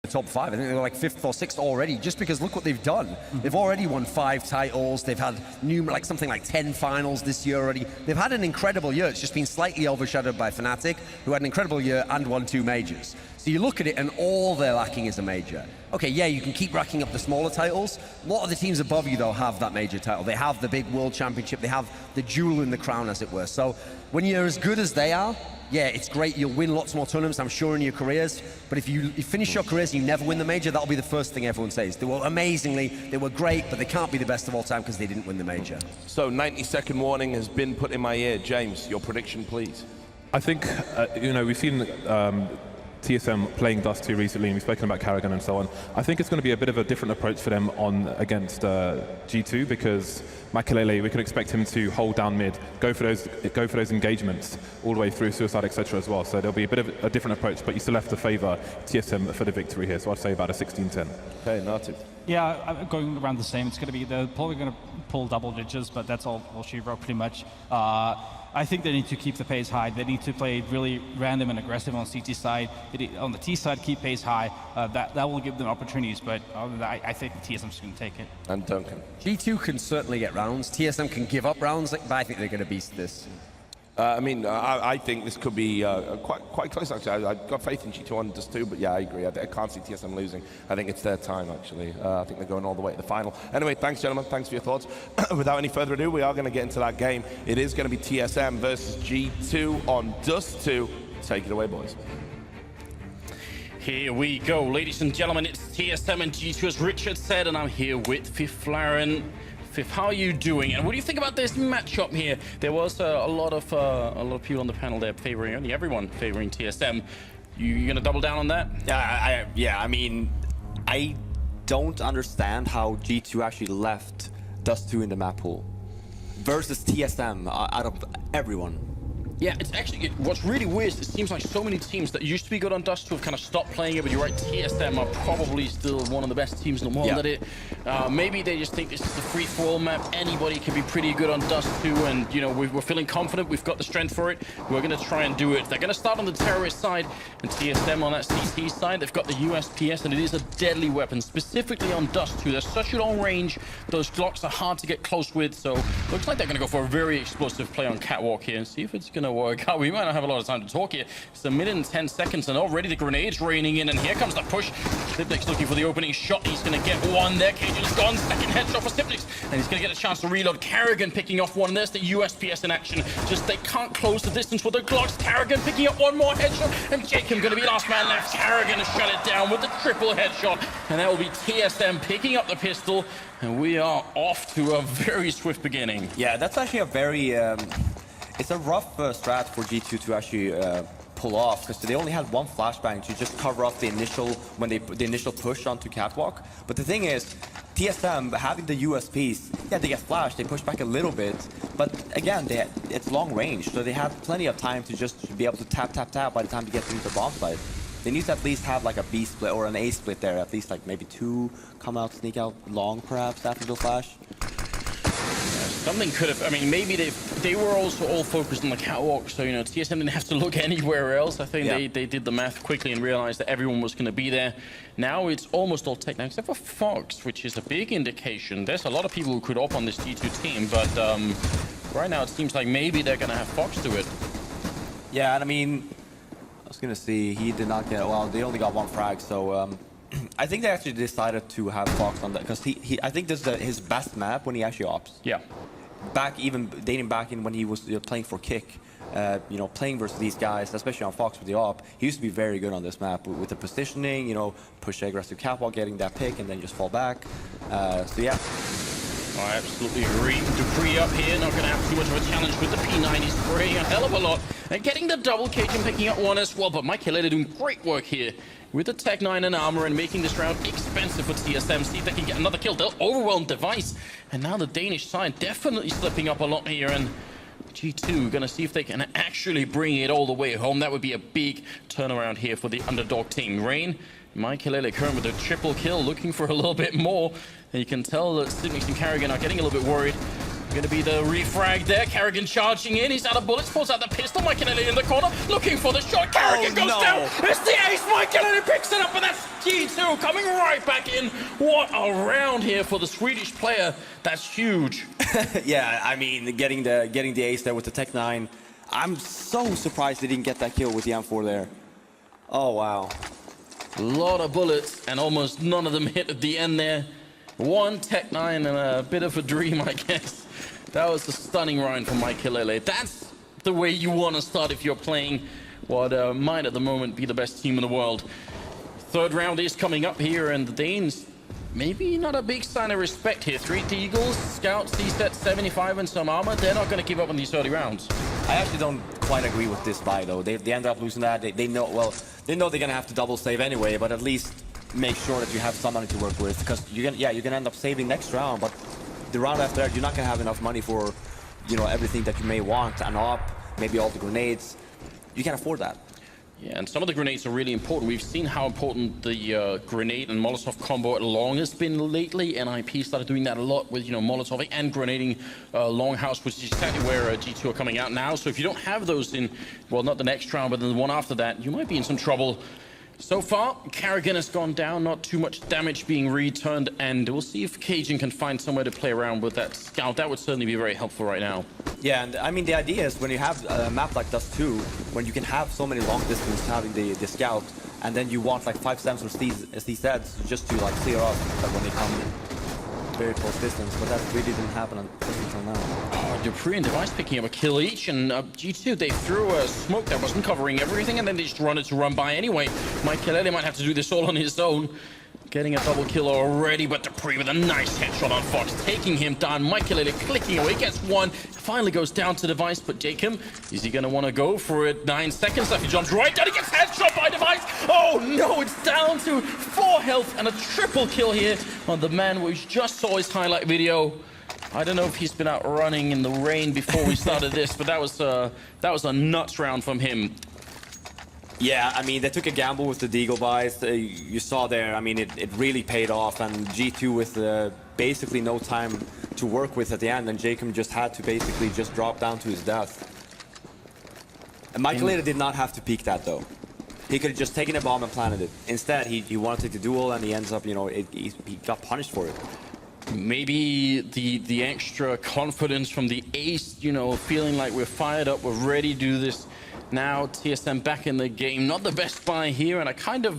the top 5. I think they were like 5th or 6th already, just because look what they've done. They've already won 5 titles. They've had something like 10 finals this year already. They've had an incredible year. It's just been slightly overshadowed by Fnatic, who had an incredible year and won 2 majors. So you look at it and all they're lacking is a major. Okay, yeah, you can keep racking up the smaller titles. A lot of the teams above you, though, have that major title. They have the big world championship. They have the jewel in the crown, as it were. So when you're as good as they are, yeah, it's great. You'll win lots more tournaments, I'm sure, in your careers. But if you finish your careers and you never win the major, that'll be the first thing everyone says. They were amazingly, they were great, but they can't be the best of all time because they didn't win the major. So 90-second warning has been put in my ear. James, your prediction, please. I think, you know, we've seen TSM playing Dust 2 recently, and we've spoken about Karrigan and so on. I think it's going to be a bit of a different approach for them against G2, because Makelele, we could expect him to hold down mid, go for those engagements all the way through Suicide, etc. as well. So there'll be a bit of a different approach, but you still have to favour TSM for the victory here. So I'd say about a 16-10. Okay, Nativ. Yeah, I'm going around the same. It's going to be, they're probably going to pull double digits, but that's all she wrote pretty much. I think they need to keep the pace high. They need to play really random and aggressive on CT side. On the T side, keep pace high. That will give them opportunities, but I think TSM's going to take it. And Duncan. G2 can certainly get rounds. TSM can give up rounds, but I think they're going to beast this. I mean, I think this could be quite close, actually. I've got faith in G2 on Dust 2, but yeah, I agree. I can't see TSM losing. I think it's their time, actually. I think they're going all the way to the final. Anyway, thanks, gentlemen. Thanks for your thoughts. Without any further ado, we are going to get into that game. It is going to be TSM versus G2 on Dust 2. Take it away, boys. Here we go, ladies and gentlemen. It's TSM and G2, as Richard said, and I'm here with Fiflaren. Fifth, how are you doing? And what do you think about this matchup here? There was a lot of people on the panel there favoring, only everyone favoring TSM. You gonna double down on that? Yeah, I mean, I don't understand how G2 actually left Dust 2 in the map pool versus TSM out of everyone. Yeah, it's actually, what's really weird is it seems like so many teams that used to be good on Dust 2 have kind of stopped playing it, but you're right, TSM are probably still one of the best teams in the world at it. Maybe they just think this is the free-for-all map. Anybody can be pretty good on Dust 2, and, you know, we're feeling confident. We've got the strength for it. We're going to try and do it. They're going to start on the terrorist side, and TSM on that CT side. They've got the USPS, and it is a deadly weapon, specifically on Dust 2. There's such a long range. Those Glocks are hard to get close with, so looks like they're going to go for a very explosive play on Catwalk here and see if it's going to work out. We might not have a lot of time to talk here. It's a minute and 10 seconds, and already the grenades raining in, and here comes the push. Stipnik's looking for the opening shot. He's going to get one there. Cajun's gone. Second headshot for Stipnik, and he's going to get a chance to reload. Karrigan picking off one. There's the USPS in action. Just they can't close the distance with the Glocks. Karrigan picking up one more headshot, and Jacob going to be last man left. Karrigan has shut it down with the triple headshot, and that will be TSM picking up the pistol, and we are off to a very swift beginning. Yeah, that's actually a very... it's a rough strat for G2 to actually pull off, because they only had one flashbang to just cover up the initial push onto Catwalk. But the thing is, TSM having the USPs, yeah, they get flashed, they push back a little bit, but again, it's long range, so they have plenty of time to just be able to tap by the time they get through the bomb site. They need to at least have like a B split or an A split there, at least like maybe 2 come out, sneak out long perhaps after the flash. Something could have, I mean, maybe they were also all focused on the Catwalk, so, you know, TSM didn't have to look anywhere else. I think they did the math quickly and realized that everyone was going to be there. Now it's almost all tech now, except for Fox, which is a big indication. There's a lot of people who could op on this G2 team, but right now it seems like maybe they're going to have Fox do it. Yeah, and I mean, I was going to see, he did not get, well, they only got 1 frag, so I think they actually decided to have Fox on that, because I think this is his best map when he actually ops. Yeah. Dating back in when he was playing for Kick, you know, playing versus these guys, especially on Fox with the op, he used to be very good on this map with the positioning, you know, push aggressive Catwalk, getting that pick, and then just fall back. So yeah. I absolutely agree. Dupree up here, not going to have too much of a challenge with the P9. He's spraying a hell of a lot. And getting the double cage and picking up one as well. But Makelele doing great work here with the Tech 9 and armor and making this round expensive for TSM. See if they can get another kill. They'll overwhelm Device. And now the Danish side definitely slipping up a lot here. And G2 gonna see if they can actually bring it all the way home. That would be a big turnaround here for the underdog team. Rain, Makelele current with a triple kill, looking for a little bit more. And you can tell that Stipnik and Karrigan are getting a little bit worried. Going to be the refrag there. Karrigan charging in. He's out of bullets. Pulls out the pistol. Makelele in the corner. Looking for the shot. Karrigan goes down. It's the ace. Makelele picks it up. And that's G2 G2 coming right back in. What a round here for the Swedish player. That's huge. Yeah, I mean, getting the ace there with the Tech 9. I'm so surprised they didn't get that kill with the M4 there. Oh, wow. A lot of bullets, and almost none of them hit at the end there. One Tech 9 and a bit of a dream, I guess. That was a stunning round from Mikelele. That's the way you want to start if you're playing what might at the moment be the best team in the world. Third round is coming up here, and the Danes, maybe not a big sign of respect here. 3 Eagles, Scouts, C-Set, 75 and some armor. They're not going to give up on these early rounds. I actually don't quite agree with this buy, though. They ended up losing that. They know, well, they know they're going to have to double save anyway, but at least make sure that you have some money to work with, because you're gonna end up saving next round, but the round after that, you're not going to have enough money for, you know, everything that you may want, an op, maybe all the grenades. You can't afford that. Yeah, and some of the grenades are really important. We've seen how important the grenade and Molotov combo at long has been lately, and IP started doing that a lot with, you know, Molotoving and grenading Longhouse, which is exactly where G2 are coming out now. So if you don't have those in, well, not the next round, but then the one after that, you might be in some trouble. So far, Carrigan has gone down, not too much damage being returned, and we'll see if Cajun can find somewhere to play around with that scout. That would certainly be very helpful right now. Yeah, and I mean, the idea is when you have a map like Dust 2, when you can have so many long distance having the scout, and then you want like 5 stems or CSEDs just to like clear off when they come very close distance, but that really didn't happen until now. Oh, Dupree and Device picking up a kill each, and G2, they threw a smoke that wasn't covering everything, and then they just wanted to run by anyway. Mikelele might have to do this all on his own. Getting a double kill already, but Dupree with a nice headshot on Fox, taking him down. Mikelele clicking away, gets one, finally goes down to Device, but Jacob, is he going to want to go for it? 9 seconds left, he jumps right down, he gets headshot by Device. Oh no, it's down to 4 health and a triple kill here on the man we just saw his highlight video. I don't know if he's been out running in the rain before we started this, but that was a nuts round from him. Yeah, I mean, they took a gamble with the Deagle buys. You saw there, I mean, it really paid off, and G2 with basically no time to work with at the end, and Jacob just had to basically just drop down to his death. And Mikelele did not have to peek that, though. He could have just taken a bomb and planted it. Instead, he wanted to take the duel, and he ends up, you know, he got punished for it. Maybe the extra confidence from the ace, you know, feeling like we're fired up, we're ready to do this. Now TSM back in the game, not the best buy here, and I kind of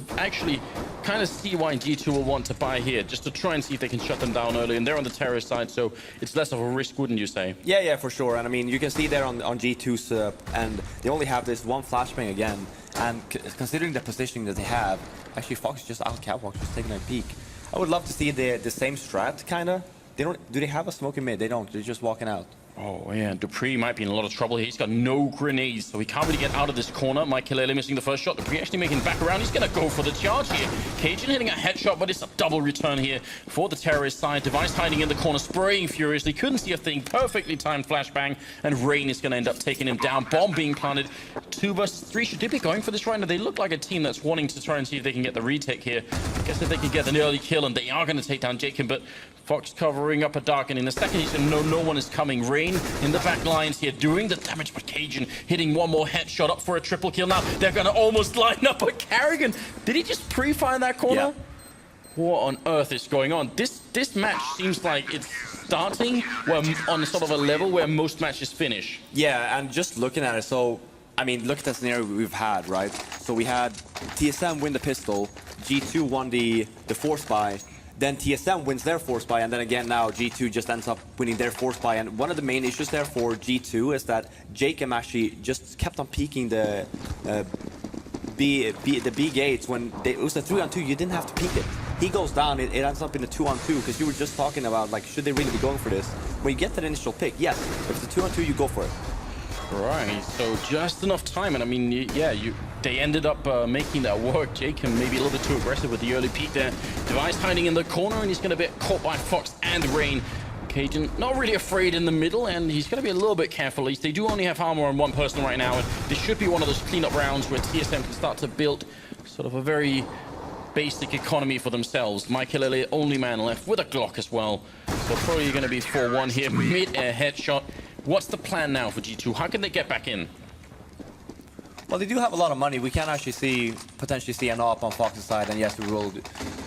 see why G2 will want to buy here, just to try and see if they can shut them down early, and they're on the terrorist side, so it's less of a risk, wouldn't you say? Yeah, for sure, and I mean, you can see there on G2's, and they only have this one flashbang again, and considering the positioning that they have, actually Fox is just out catwalk, just taking a peek. I would love to see the same strat, kinda. Do they have a smoke in mid? They don't, they're just walking out. Oh yeah, Dupree might be in a lot of trouble here. He's got no grenades, so he can't really get out of this corner. Mikelele missing the first shot. Dupree actually making back around. He's going to go for the charge here. Cajun hitting a headshot, but it's a double return here for the terrorist side. Device hiding in the corner, spraying furiously. Couldn't see a thing. Perfectly timed flashbang, and Rain is going to end up taking him down. Bomb being planted. 2 versus 3. Should they be going for this right now? They look like a team that's wanting to try and see if they can get the retake here. I guess if they can get an early kill, and they are going to take down Jacob, but Fox covering up a dark, and in a second he's going to know no one is coming. Rain in the back lines here doing the damage, but Cajun hitting one more headshot up for a triple kill. Now they're going to almost line up, but Carrigan, did he just pre-fire in that corner? Yeah. What on earth is going on? This match seems like it's starting on sort of a level where most matches finish. Yeah, and just looking at it, so I mean, look at the scenario we've had, right? So we had TSM win the pistol, G2 won the force buy, then TSM wins their force buy, and then again now G2 just ends up winning their force buy. And one of the main issues there for G2 is that Jacob actually just kept on peeking the B gates when it was a 3-on-2. You didn't have to peek it. He goes down, it ends up in a 2-on-2, because you were just talking about, like, should they really be going for this? When you get that initial pick, yes, if it's a 2-on-2, you go for it. Right, so just enough time, and I mean, yeah, they ended up making that work. Jacob maybe a little bit too aggressive with the early peek there. Device hiding in the corner, and he's going to be caught by Fox and Rain. Cajun not really afraid in the middle, and he's going to be a little bit careful. At least they do only have armor on one person right now, and this should be one of those cleanup rounds where TSM can start to build sort of a very basic economy for themselves. Mikelele, only man left with a Glock as well. So probably going to be 4-1 here, mid-air headshot. What's the plan now for G2? How can they get back in? Well, they do have a lot of money. We can actually potentially see an op on Fox's side, and yes, we will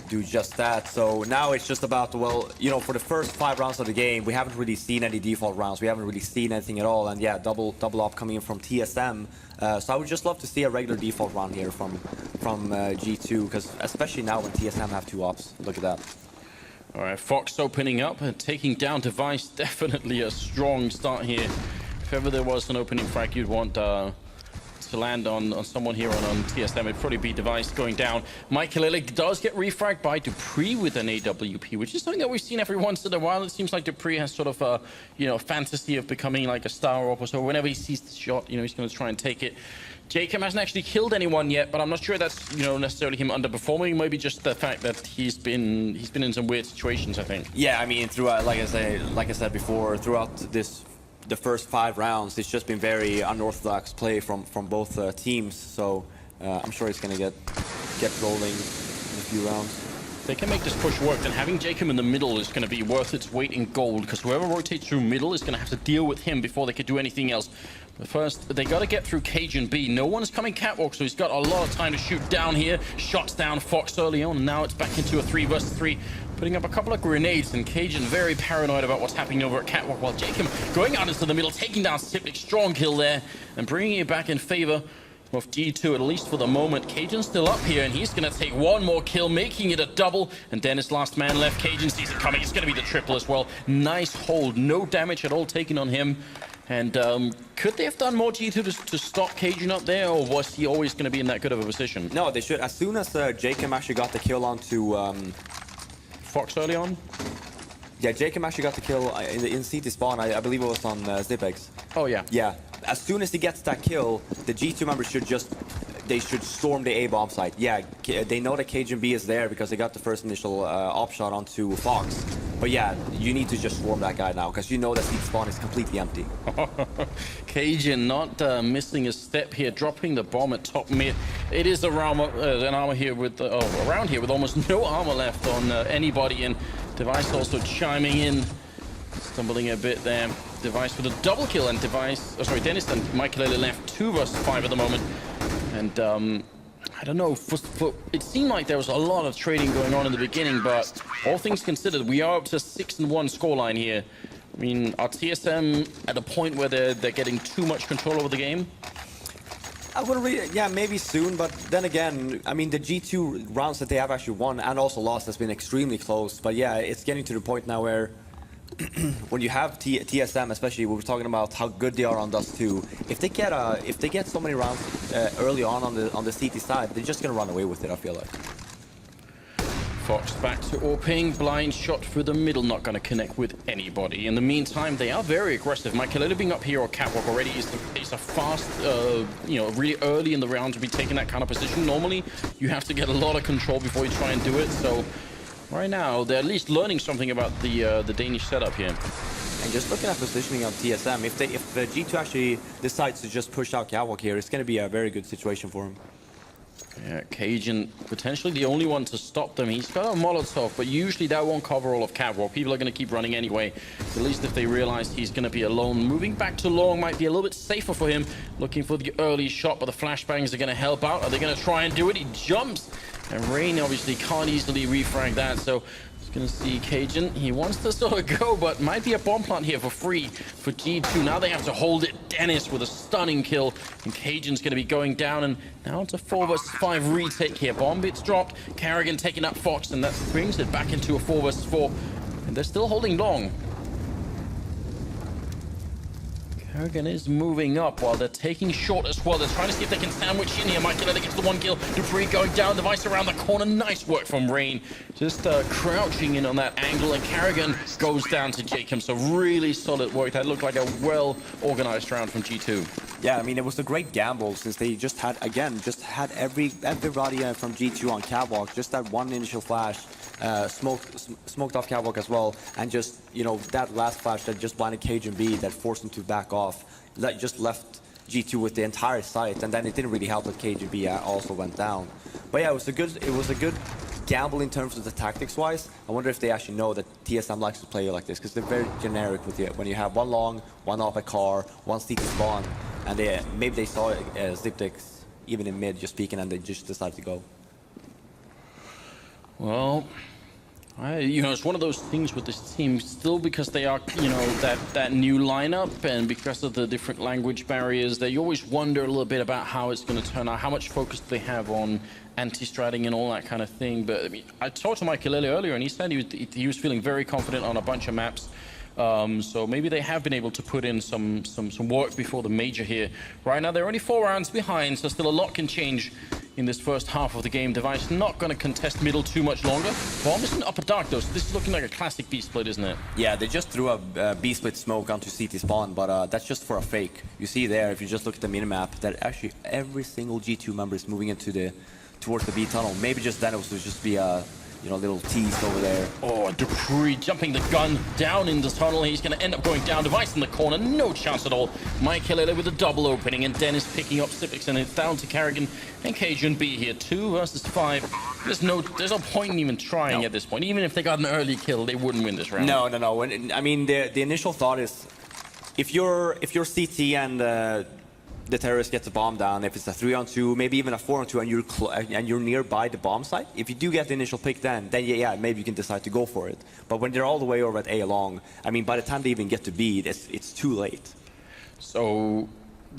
do just that. So now it's just about, well, you know, for the first 5 rounds of the game, we haven't really seen any default rounds. We haven't really seen anything at all, and yeah, double op coming in from TSM. So I would just love to see a regular default round here from G2, because especially now when TSM have 2 ops. Look at that. All right, Fox opening up and taking down Device. Definitely a strong start here. If ever there was an opening frag you'd want to land on someone here on TSM, it'd probably be Device going down. Michael does get refragged by dupreeh with an AWP, which is something that we've seen every once in a while. It seems like dupreeh has sort of a, you know, fantasy of becoming like a star op or so. Whenever he sees the shot, you know, he's going to try and take it. Jacob hasn't actually killed anyone yet, but I'm not sure that's, you know, necessarily him underperforming. Maybe just the fact that he's been in some weird situations, I think. Yeah, I mean, throughout, like I said before, throughout the first 5 rounds, it's just been very unorthodox play from both teams. So I'm sure he's gonna get rolling in a few rounds. If they can make this push work, then having Jacob in the middle is going to be worth its weight in gold, because whoever rotates through middle is going to have to deal with him before they could do anything else. But first, they got to get through Cajun B. No one's coming catwalk, so he's got a lot of time to shoot down here. Shots down Fox early on, and now it's back into a 3 versus 3. Putting up a couple of grenades, and Cajun very paranoid about what's happening over at catwalk, while Jacob going out into the middle, taking down Sipnik. Strong kill there, and bringing it back in favor of G2, at least for the moment. Cajun's still up here, and he's going to take 1 more kill, making it a double. And Dennis, last man left. Cajun sees it coming. It's going to be the triple as well. Nice hold. No damage at all taken on him. And could they have done more G2 to stop Cajun up there, or was he always going to be in that good of a position? No, they should. As soon as Jacob actually got the kill onto Fox early on? Yeah, Jacob actually got the kill in CT spawn. I believe it was on Zipex. Oh, yeah. Yeah. As soon as he gets that kill, the G2 members should storm the A-bomb site. Yeah, they know that Cajun B is there because they got the first initial op shot onto Fox. But yeah, you need to just swarm that guy now, because you know that CT spawn is completely empty. Cajun not missing a step here, dropping the bomb at top mid. It is an armor here with around here with almost no armor left on anybody, and Device also chiming in, stumbling a bit there. Device with a double kill, and Dennis and Michael left 2 versus 5 at the moment. And I don't know, it seemed like there was a lot of trading going on in the beginning, but all things considered, we are up to 6-1 scoreline here. I mean, are TSM at a point where they're getting too much control over the game? I wouldn't really, yeah, maybe soon, but then again, I mean, the G2 rounds that they have actually won and also lost has been extremely close. But yeah, it's getting to the point now where when you have TSM, especially, we were talking about how good they are on Dust 2. If they get so many rounds early on the CT side, they're just gonna run away with it, I feel like. Fox back to Orping, blind shot through the middle, not going to connect with anybody. In the meantime, they are very aggressive. Michael being up here or catwalk already is a fast, you know, really early in the round to be taking that kind of position. Normally, you have to get a lot of control before you try and do it. So right now, they're at least learning something about the Danish setup here. And just looking at positioning of TSM, if G2 actually decides to just push out catwalk here, it's going to be a very good situation for him. Yeah, Cajun potentially the only one to stop them. He's got a Molotov, but usually that won't cover all of catwalk. People are going to keep running anyway, at least if they realize he's going to be alone. Moving back to long might be a little bit safer for him. Looking for the early shot, but the flashbangs are going to help out. Are they going to try and do it? He jumps, and Rain obviously can't easily refrag that, so going to see Cajun. He wants to sort of go, but might be a bomb plant here for free for G2. Now they have to hold it. Dennis with a stunning kill, and Cajun's going to be going down, and now it's a 4 versus 5 retake here. Bomb bits dropped. Carrigan taking up Fox, and that brings it back into a 4 versus 4, and they're still holding long. Carrigan is moving up while they're taking short as well. They're trying to see if they can sandwich in here. Michael gets the 1 kill. dupreeh going down. Device around the corner. Nice work from Rain. Just crouching in on that angle. And Carrigan goes down to Jacob. So really solid work. That looked like a well-organized round from G2. Yeah, I mean, it was a great gamble since they just had everybody from G2 on catwalk. Just that one initial flash. Smoked off catwalk as well, and just, you know, that last flash that just blinded Cajun B that forced him to back off, that just left G2 with the entire site, and then it didn't really help that Cajun B also went down. But yeah, it was a good gamble in terms of the tactics wise. I wonder if they actually know that TSM likes to play like this, because they're very generic with it. When you have one long, one off a car, one CT spawn, and maybe they saw Ziptix even in mid, just peeking, and they just decide to go. Well, it's one of those things with this team, still because they are, that new lineup, and because of the different language barriers, that you always wonder a little bit about how it's going to turn out, how much focus they have on anti-stratting and all that kind of thing. But I mean, I talked to Mikelele earlier, and he said he was feeling very confident on a bunch of maps. So maybe they have been able to put in some work before the major here. Right now, they're only 4 rounds behind, so still a lot can change in this first half of the game. Device not going to contest middle too much longer. Bomb is in upper dark, though, so this is looking like a classic B-split, isn't it? Yeah, they just threw a B-split smoke onto CT spawn, but that's just for a fake. You see there, if you just look at the minimap, that actually every single G2 member is moving into towards the B tunnel. Maybe just then it was just be a little tease over there. Oh, dupreeh jumping the gun down in the tunnel. He's going to end up going down. Device in the corner, no chance at all. Mikelele with a double opening, and Dennis picking up Sipix, and it's down to Karrigan and Cajun B here. 2 versus 5. There's no point in even trying at this point. Even if they got an early kill, they wouldn't win this round. No. I mean, the initial thought is, if you're CT and the terrorist gets a bomb down, if it's a 3-on-2, maybe even a 4-on-2, and you're nearby the bomb site, if you do get the initial pick, then yeah, maybe you can decide to go for it. But when they're all the way over at A long, I mean, by the time they even get to B, it's too late. So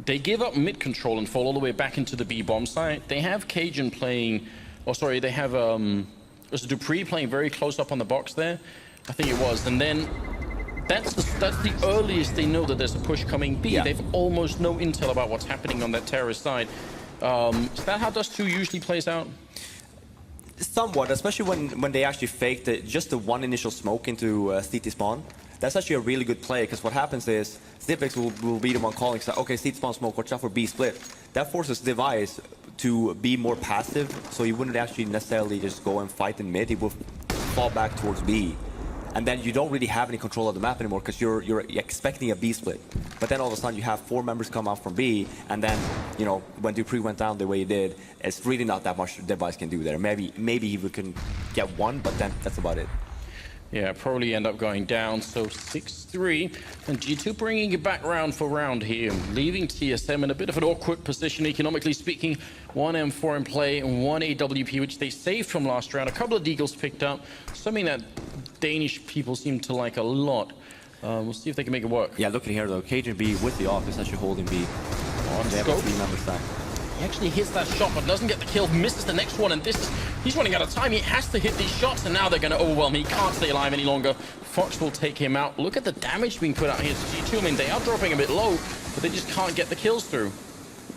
they give up mid control and fall all the way back into the B bomb site. They have Cajun playing, they have there's dupreeh playing very close up on the box there, I think it was, and then that's the earliest they know that there's a push coming B. Yeah. They've almost no intel about what's happening on that terrorist side. Is that how Dust 2 usually plays out? Somewhat, especially when they actually fake just the one initial smoke into CT spawn. That's actually a really good play, because what happens is Sipix will be the one calling, so, okay, CT spawn smoke, watch out for B split. That forces Device to be more passive, so he wouldn't actually necessarily just go and fight in mid. He will fall back towards B. And then you don't really have any control of the map anymore, because you're expecting a B split. But then all of a sudden you have 4 members come out from B, and then, when dupreeh went down the way he did, it's really not that much Device can do there. Maybe he can get 1, but then that's about it. Yeah, probably end up going down, so 6-3. And G2 bringing it back round for round here, leaving TSM in a bit of an awkward position, economically speaking. 1 M4 in play and 1 AWP, which they saved from last round. A couple of Deagles picked up, something that Danish people seem to like a lot. We'll see if they can make it work. Yeah, look at here, though. Cajun B with the off is actually holding B. They have a 3-member stack. He actually hits that shot, but doesn't get the kill, misses the next one, and he's running out of time. He has to hit these shots, and now they're going to overwhelm him. He can't stay alive any longer. Fox will take him out. Look at the damage being put out here to G2. I mean, they are dropping a bit low, but they just can't get the kills through.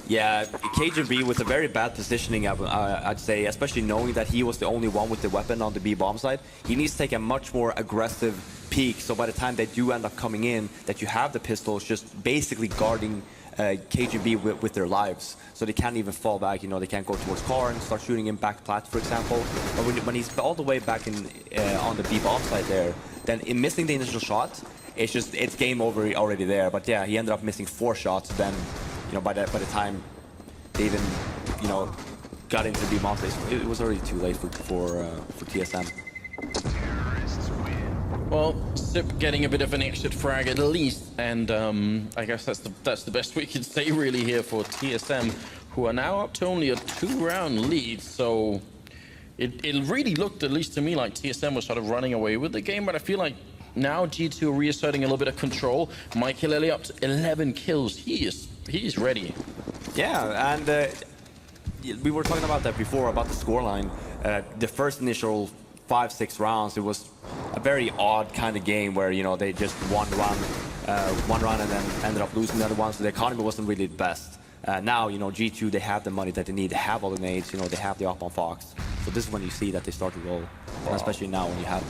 Yeah, Cajun B with a very bad positioning, I'd say, especially knowing that he was the only one with the weapon on the B bomb side. He needs to take a much more aggressive peek, so by the time they do end up coming in, that you have the pistols just basically guarding Cajun B with their lives. So they can't even fall back, they can't go towards car and start shooting him back plat, for example. But when he's all the way back on the B bomb side there, then in missing the initial shot, it's game over already there. But yeah, he ended up missing 4 shots. Then, by the time they even, got into the B bomb side, it was already too late for TSM. Well, Sip getting a bit of an exit frag at least, and I guess that's the best we can say really here for TSM, who are now up to only a 2-round lead. So it really looked, at least to me, like TSM was sort of running away with the game, but I feel like now G2 are reasserting a little bit of control. Mikelele up to 11 kills. He's ready. Yeah, and we were talking about that before, about the scoreline. The first initial 5-6 rounds, it was a very odd kind of game where, they just one run and then ended up losing the other one, so the economy wasn't really the best. Now, G2, they have the money that they need, they have all the nades, they have the up on Fox. So this is when you see that they start to roll, and especially now when you have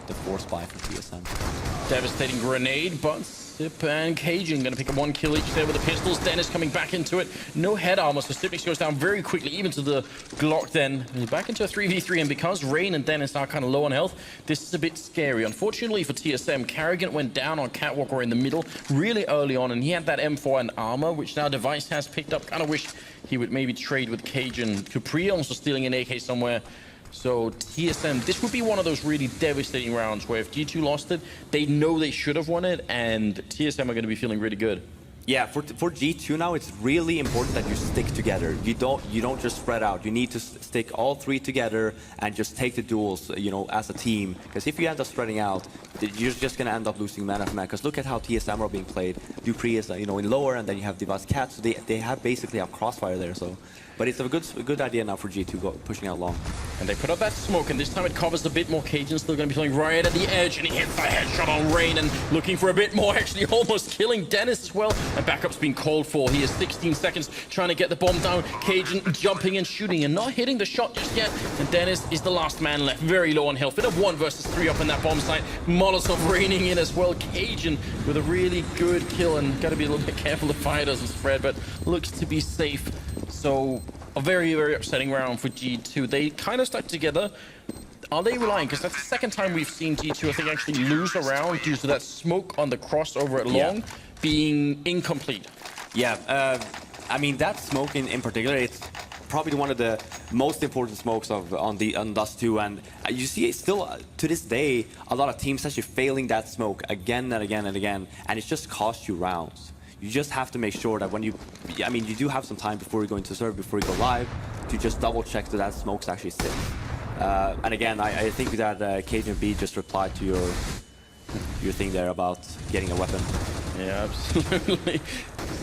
the force buy from TSM. Devastating grenade, but Sip and Cajun going to pick up 1 kill each there with the pistols. Dennis coming back into it. No head armor, so Sipix goes down very quickly, even to the Glock then. He's back into a 3v3, and because Rain and Dennis are kind of low on health, this is a bit scary. Unfortunately for TSM, Karrigan went down on Catwalk or in the middle really early on, and he had that M4 and armor, which now Device has picked up. Kind of wish he would maybe trade with Cajun. dupreeh also stealing an AK somewhere. So TSM, this would be one of those really devastating rounds where if G2 lost it, they know they should have won it, and TSM are going to be feeling really good. Yeah, for G2 now, it's really important that you stick together. You don't just spread out. You need to stick all three together and just take the duels, you know, as a team. Because if you end up spreading out, you're just gonna end up losing man after man. Because look at how TSM are being played. Dupree is, you know, in lower, and then you have Device Cat. So they have basically a crossfire there. So, but it's a good idea now for G2 pushing out long. And they put up that smoke, and this time it covers a bit more. Cajun still going to be playing right at the edge, and he hits the headshot on Rain, and looking for a bit more, actually almost killing Dennis as well. And backup's been called for. He has 16 seconds trying to get the bomb down. Cajun jumping and shooting and not hitting the shot just yet. And Dennis is the last man left, very low on health. Bit of 1 versus 3 up in that bomb site. Molotov raining in as well. Cajun with a really good kill, and got to be a little bit careful the fire doesn't spread, but looks to be safe. So a very, very upsetting round for G2. They kind of stuck together. Are they relying? Because that's the second time we've seen G2, I think, actually lose a round due to that smoke on the crossover at long being incomplete. Yeah, I mean, that smoke in particular, it's probably one of the most important smokes on Dust 2, and you see it still to this day, a lot of teams actually failing that smoke again and again and again, and it's just cost you rounds. You just have to make sure that when you do have some time before you go into serve, before you go live, to just double check that smoke's actually safe. And again, I think that Cajun B just replied to your thing there about getting a weapon. Yeah, absolutely.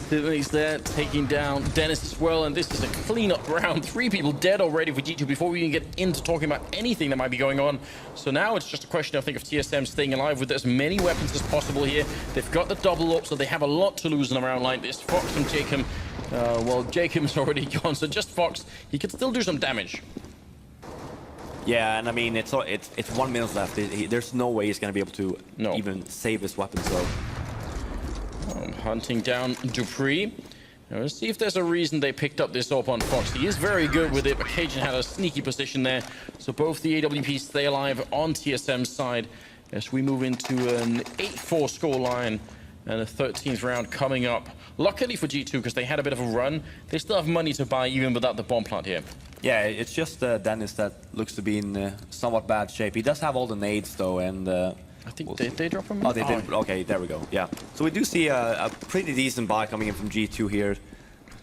He's there, taking down Dennis as well, and this is a clean-up round. 3 people dead already for G2 before we even get into talking about anything that might be going on. So now it's just a question, I think, of TSM staying alive with as many weapons as possible here. They've got the double up, so they have a lot to lose in a round like this. Fox and Jacob, well, Jacob's already gone, so just Fox, he could still do some damage. Yeah, and I mean, it's 1 minute left. There's no way he's going to be able to even save his weapon, so... Hunting down Dupree. Now, let's see if there's a reason they picked up this AWP on Fox. He is very good with it, but Cajun had a sneaky position there. So both the AWPs stay alive on TSM's side as we move into an 8-4 scoreline and a 13th round coming up. Luckily for G2, because they had a bit of a run, they still have money to buy even without the bomb plant here. Yeah, it's just Dennis that looks to be in somewhat bad shape. He does have all the nades, though, and... I think they drop him. Oh, they did. Okay, there we go. Yeah. So we do see a pretty decent buy coming in from G2 here.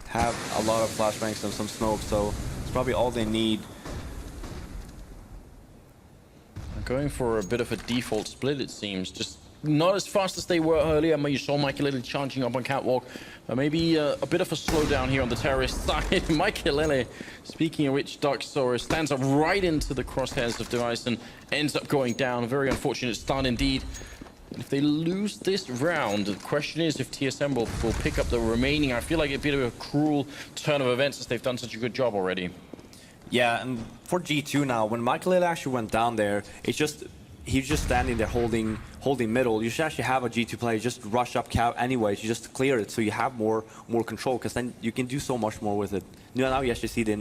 Have a lot of flashbangs and some smoke, so it's probably all they need. Going for a bit of a default split, it seems. Just not as fast as they were earlier. You saw Michaelele charging up on Catwalk. Maybe a bit of a slowdown here on the terrorist side. Michaelele, speaking of which, Darksaurus stands up right into the crosshairs of Device and ends up going down. A very unfortunate start indeed. If they lose this round, the question is if TSM will pick up the remaining. I feel like it'd be a bit of a cruel turn of events as they've done such a good job already. Yeah, and for G2 now, when Michaelele actually went down there, it's just... He's just standing there holding middle. You should actually have a G2 player just rush up cap anyways. You just clear it so you have more control, because then you can do so much more with it. Now you actually see the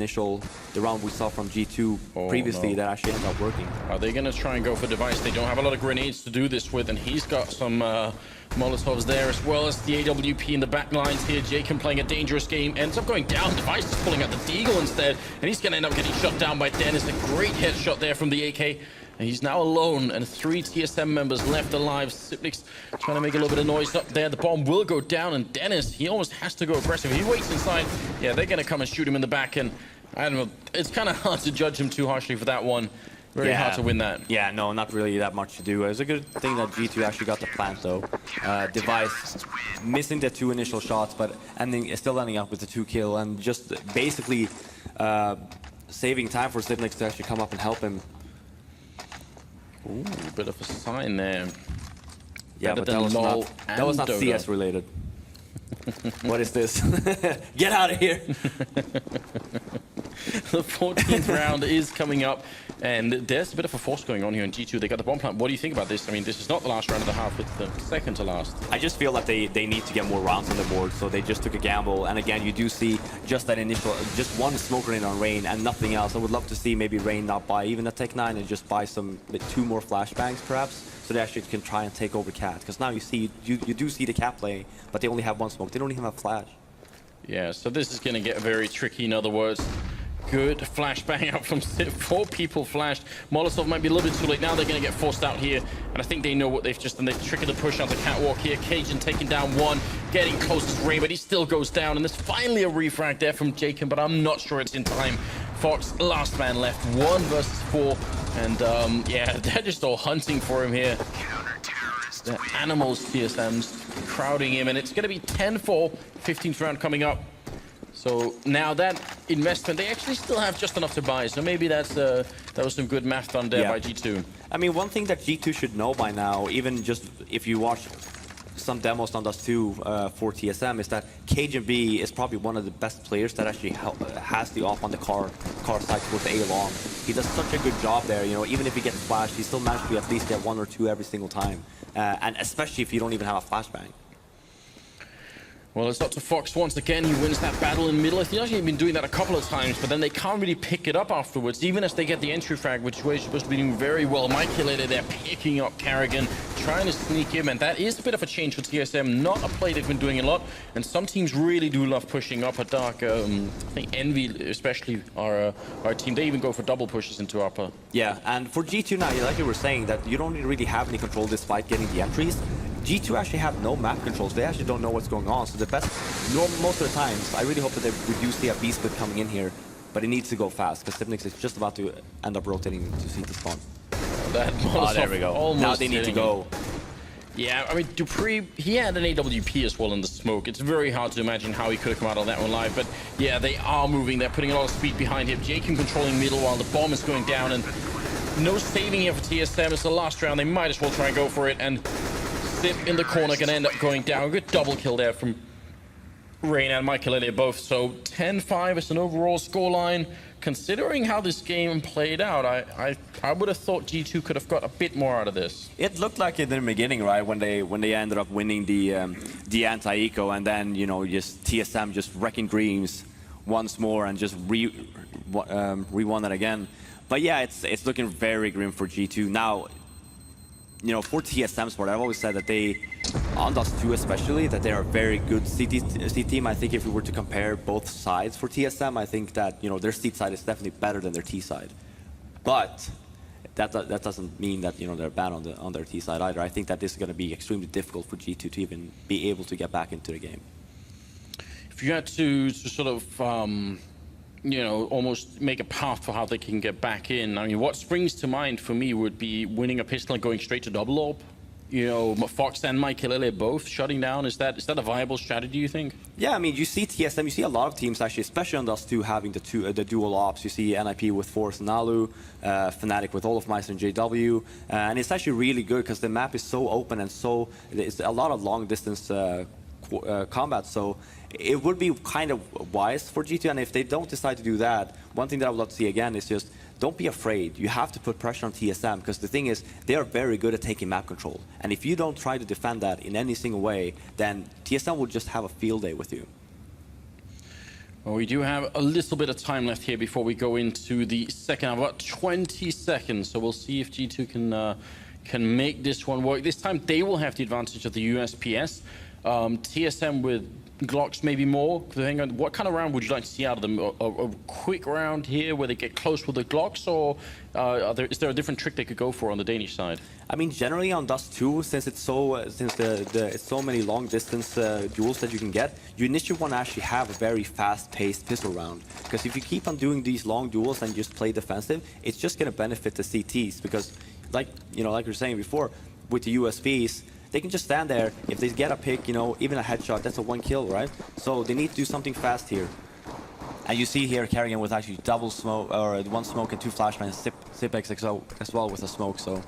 round we saw from G2 previously that actually ended up working. Are they going to try and go for Device? They don't have a lot of grenades to do this with, and he's got some Molotovs there, as well as the AWP in the back lines here. Jacob playing a dangerous game, ends up going down. Device is pulling out the Deagle instead, and he's going to end up getting shot down by Dennis. A great headshot there from the AK. And he's now alone, and 3 TSM members left alive. Siplix trying to make a little bit of noise up there. The bomb will go down, and Dennis, he almost has to go aggressive. He waits inside. Yeah, they're going to come and shoot him in the back, and I don't know. It's kind of hard to judge him too harshly for that one. Very hard to win that. Yeah, no, not really that much to do. It's a good thing that G2 actually got the plant, though. Device missing the 2 initial shots, but still ending up with the 2 kill, and just basically saving time for Siplix to actually come up and help him. Ooh, a bit of a sign there. Yeah, but that was not CS related. What is this? Get out of here! The 14th round is coming up, and there's a bit of a force going on here in G2. They got the bomb plant. What do you think about this? I mean, this is not the last round of the half, it's the second to last. I just feel that they need to get more rounds on the board, so they just took a gamble. And again, you do see just that initial, just 1 smoke grenade on Rain and nothing else. I would love to see maybe Rain not buy even a Tech 9 and just buy some 2 more flashbangs perhaps, so they actually can try and take over Cat. Because now you do see the Cat play, but they only have 1 smoke. They don't even have flash. Yeah, so this is going to get very tricky, in other words. good flashbang out from Sip. 4 people flashed. Molotov might be a little bit too late. Now they're going to get forced out here. And I think they know what they've just done. They've triggered the push onto Catwalk here. Cajun taking down 1, getting closest Ray, but he still goes down. And there's finally a refrag there from Jacob, but I'm not sure it's in time. Fox, last man left. 1 versus 4. And yeah, they're just all hunting for him here. The animals, TSM's crowding him, and it's going to be 10-4, 15th round coming up. So now that investment, they actually still have just enough to buy. So maybe that was some good math done there by G2. I mean, one thing that G2 should know by now, even just if you watch some demos on Dust 2 for TSM, is that Cajun B is probably one of the best players that actually has the off on the car side with A long. He does such a good job there. You know, even if he gets flashed, he still manages to at least get 1 or 2 every single time. And especially if you don't even have a flashbang. Well, it's up to Fox once again. He wins that battle in middle. He's actually been doing that a couple of times, but then they can't really pick it up afterwards, even as they get the entry frag, which was supposed to be doing very well. Mikulator, they're picking up Carrigan, trying to sneak him, and that is a bit of a change for TSM. Not a play they've been doing a lot, and some teams really do love pushing up at dark. I think Envy, especially, our team, they even go for double pushes into upper. Yeah, and for G2 now, like you were saying, that you don't really have any control despite getting the entries. G2 actually have no map controls. They actually don't know what's going on. So the best, most of the times, I really hope that they reduce the FB split coming in here, but it needs to go fast because Sipnix is just about to end up rotating to CT spawn. There we go. Now they need to go. Yeah, I mean, Dupree, he had an AWP as well in the smoke. It's very hard to imagine how he could have come out on that one live, but yeah, they are moving. They're putting a lot of speed behind him. Jacob controlling middle while the bomb is going down, and no saving here for TSM. It's the last round. They might as well try and go for it, and Sip in the corner can end up going down. Good double kill there from Rain and Michael both. So 10-5 is an overall scoreline. Considering how this game played out, I would have thought G2 could have got a bit more out of this. It looked like it in the beginning, right, when they ended up winning the anti-eco, and then, you know, just TSM just wrecking dreams once more and just re-won it again. But yeah, it's looking very grim for G2 now. You know, for TSM Sport, I've always said that they, on Dust 2 especially, that they are a very good C team. I think if we were to compare both sides for TSM, I think that, you know, their C side is definitely better than their T side. But that doesn't mean that, you know, they're bad on their T side either. I think that this is going to be extremely difficult for G2 to even be able to get back into the game. If you had to sort of you know, almost make a path for how they can get back in. I mean, what springs to mind for me would be winning a pistol and going straight to double orb. You know, Fox and Michael both shutting down. Is that a viable strategy, you think? Yeah, I mean, you see TSM, you see a lot of teams actually, especially on Dust 2, having the dual ops. You see NIP with Force and Nalu, Fnatic with Olofmeister and JW, and it's actually really good because the map is so open and so it's a lot of long distance combat. So it would be kind of wise for G2, and if they don't decide to do that, one thing that I would love to see again is just don't be afraid. You have to put pressure on TSM, because the thing is, they are very good at taking map control. And if you don't try to defend that in any single way, then TSM will just have a field day with you. Well, we do have a little bit of time left here before we go into the second half, about 20 seconds. So we'll see if G2 can make this one work. This time they will have the advantage of the USPS. TSM with Glocks maybe more. Hang on, what kind of round would you like to see out of them? A quick round here where they get close with the Glocks, or is there a different trick they could go for on the Danish side? I mean, generally on Dust 2, since it's so it's so many long distance duels that you can get, you initially want to actually have a very fast-paced pistol round. Because if you keep on doing these long duels and just play defensive, it's just going to benefit the CTs. Because, like you were saying before, with the USPs, they can just stand there. If they get a pick, you know, even a headshot, that's a 1 kill, right? So they need to do something fast here. And you see here Carrigan with actually double smoke, or 1 smoke and 2 flashbangs, Sip as well with a smoke, so.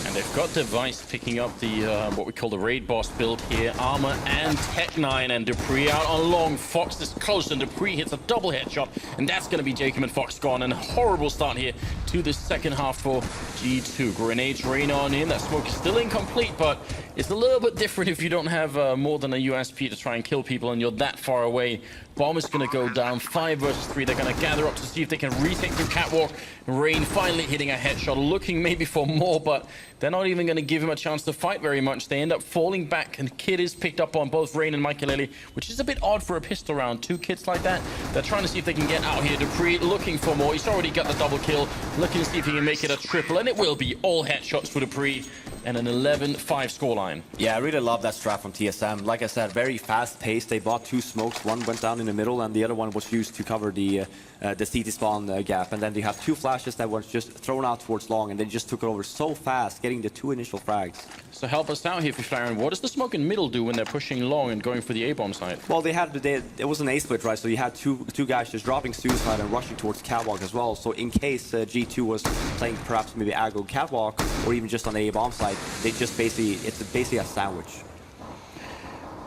And they've got Device picking up the what we call the raid boss build here. Armor and Tech9, and Dupree out on long. Fox is close, and Dupree hits a double headshot, and that's going to be Jacob and Fox gone. And a horrible start here to this second half for G2. Grenades rain on in. That smoke is still incomplete, but it's a little bit different if you don't have more than a USP to try and kill people and you're that far away. Bomb is going to go down. 5 versus 3. They're going to gather up to see if they can retake through Catwalk. Rain finally hitting a headshot, looking maybe for more, but they're not even going to give him a chance to fight very much. They end up falling back, and Kid is picked up on both Rain and Michael, which is a bit odd for a pistol round. 2 kids like that. They're trying to see if they can get out here. Dupree looking for more. He's already got the double kill, looking to see if he can make it a triple, and it will be all headshots for Dupree and an 11-5 scoreline. Yeah, I really love that strat from TSM. Like I said, very fast paced. They bought 2 smokes. One went down in the middle, and the other one was used to cover the CT spawn gap. And then they have 2 flashes that were just thrown out towards long, and they just took it over so fast, getting the 2 initial frags. So help us out here, Flaren. What does the smoke in middle do when they're pushing long and going for the A-bomb side? Well, it was an A split, right? So you had two guys just dropping suicide and rushing towards Catwalk as well. So in case G2 was playing perhaps maybe aggro Catwalk or even just on the A-bomb side, they just it's basically a sandwich.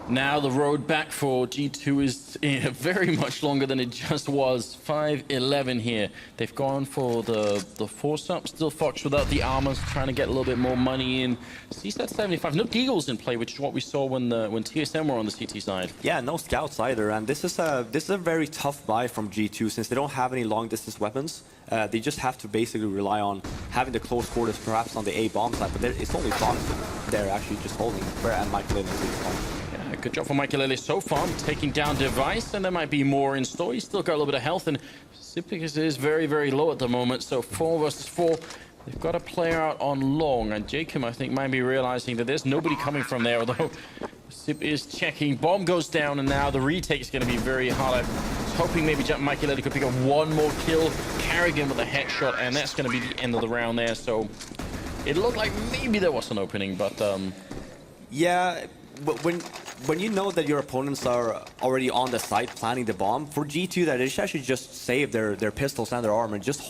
Now the road back for G2 is very much longer than it just was. 5-11 here. They've gone for the force-up. Still Fox without the armors, trying to get a little bit more money in. CSAT 75. No Deagles in play, which is what we saw when TSM were on the CT side. Yeah, no scouts either. And this is a very tough buy from G2 since they don't have any long-distance weapons. They just have to basically rely on having the close quarters, perhaps on the A-bomb side. But it's only Fox they're actually just holding. And Michael Good job for Michael so far, taking down Device, and there might be more in store. He's still got a little bit of health, and Sipicus is very, very low at the moment, so 4 versus 4. They've got a player out on long, and Jacob, I think, might be realizing that there's nobody coming from there, although Sip is checking. Bomb goes down, and now the retake is going to be very hard. I was hoping maybe Michael could pick up 1 more kill, Carrigan with a headshot, and that's going to be the end of the round there, so it looked like maybe there was an opening, but... Yeah, but when you know that your opponents are already on the site planning the bomb, for G2 that they should actually just save their pistols and their armor, just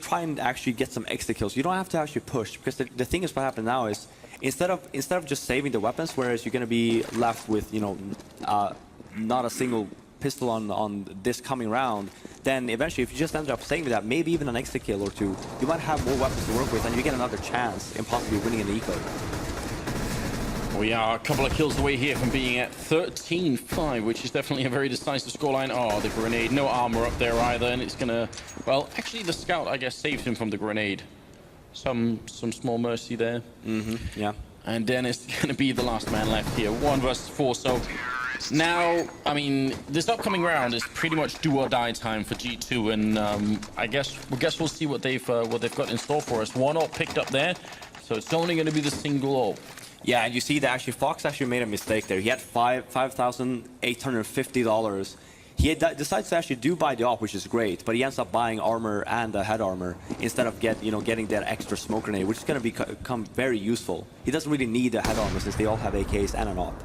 try and actually get some extra kills. You don't have to actually push, because the thing is what happened now is instead of just saving the weapons, whereas you're going to be left with not a single pistol on this coming round, then eventually if you just end up saving that, maybe even an extra kill or 2, you might have more weapons to work with and you get another chance in possibly winning an eco. We are a couple of kills away here from being at 13-5, which is definitely a very decisive scoreline. Oh, the grenade. No armor up there either, and it's going to... Well, actually, the scout, I guess, saved him from the grenade. Some small mercy there. Yeah. And Dennis is going to be the last man left here. 1 versus 4, so... Now, I mean, this upcoming round is pretty much do or die time for G2, and I guess we'll see what they've got in store for us. 1 ult picked up there, so it's only going to be the single ult. Yeah, and you see that actually Fox actually made a mistake there. He had $5,850. He decides to actually do buy the op, which is great, but he ends up buying armor and a head armor instead of getting that extra smoke grenade, which is going to become very useful. He doesn't really need a head armor since they all have AKs and an op.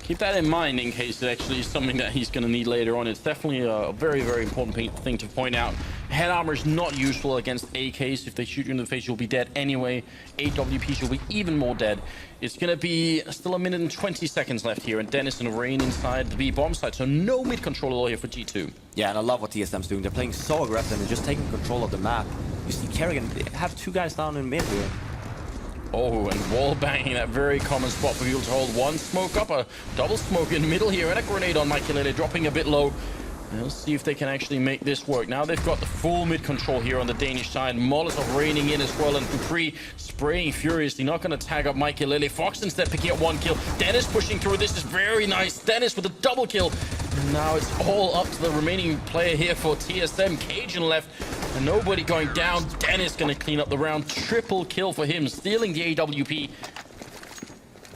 Keep that in mind in case it actually is something that he's going to need later on. It's definitely a very, very important thing to point out. Head armor is not useful against AKs. If they shoot you in the face, you'll be dead anyway. AWPs, you'll be even more dead. It's going to be still 1 minute and 20 seconds left here, and Dennis and Rain inside the B-bomb side, so no mid-control at all here for G2. Yeah, and I love what TSM's doing. They're playing so aggressive and just taking control of the map. You see Kerrigan have 2 guys down in mid here. Oh, and wall banging, that very common spot for people to hold. 1 smoke up, a double smoke in the middle here, and a grenade on Michael, dropping a bit low. Let's see if they can actually make this work. Now they've got the full mid control here on the Danish side. Molotov raining in as well, and Dupree spraying furiously. Not going to tag up Michael. Fox instead picking up 1 kill. Dennis pushing through. This is very nice. Dennis with a double kill. And now it's all up to the remaining player here for TSM. Cajun left. And nobody going down. Dennis going to clean up the round. Triple kill for him, stealing the AWP.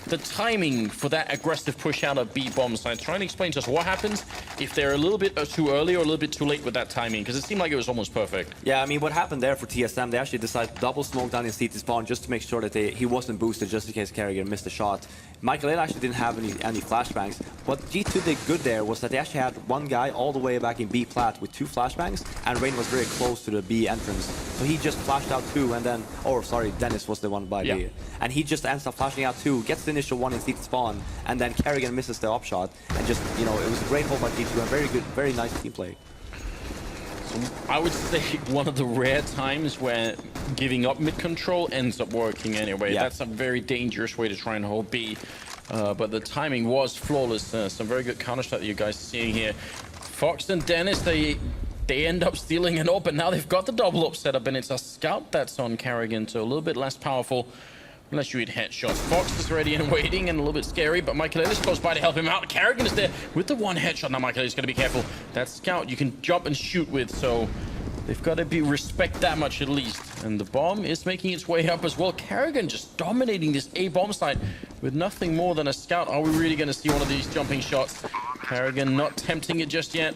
The timing for that aggressive push out of B-bomb side. Trying to explain to us what happens if they're a little bit too early or a little bit too late with that timing, because it seemed like it was almost perfect. Yeah, I mean, what happened there for TSM, they actually decided to double smoke down in CT spawn just to make sure that he wasn't boosted just in case Kerrigan missed a shot. Michael actually didn't have any flashbangs. What G2 did good there was that they actually had 1 guy all the way back in B plat with 2 flashbangs, and Rain was very close to the B entrance. So he just flashed out 2, and then, oh sorry, Dennis was the one by B. And he just ends up flashing out 2, gets the initial 1 in CT spawn, and then Kerrigan misses the op shot. And just, it was a great hold by G2 and very good, very nice team play. I would say one of the rare times where giving up mid-control ends up working anyway. Yeah. That's a very dangerous way to try and hold B. But the timing was flawless. Some very good counter-strike that you guys are seeing here. Fox and Dennis, they end up stealing an AWP, but now they've got the double AWP set up, and it's a scout that's on Carrigan, so a little bit less powerful. Unless you hit headshots. Fox is ready and waiting and a little bit scary, but Michael is close by to help him out. Carrigan is there with the one headshot. Now Michael is going to be careful. That scout you can jump and shoot with, so they've got to respect that much at least. And the bomb is making its way up as well. Carrigan just dominating this A bomb site with nothing more than a scout. Are we really going to see one of these jumping shots? Carrigan not tempting it just yet.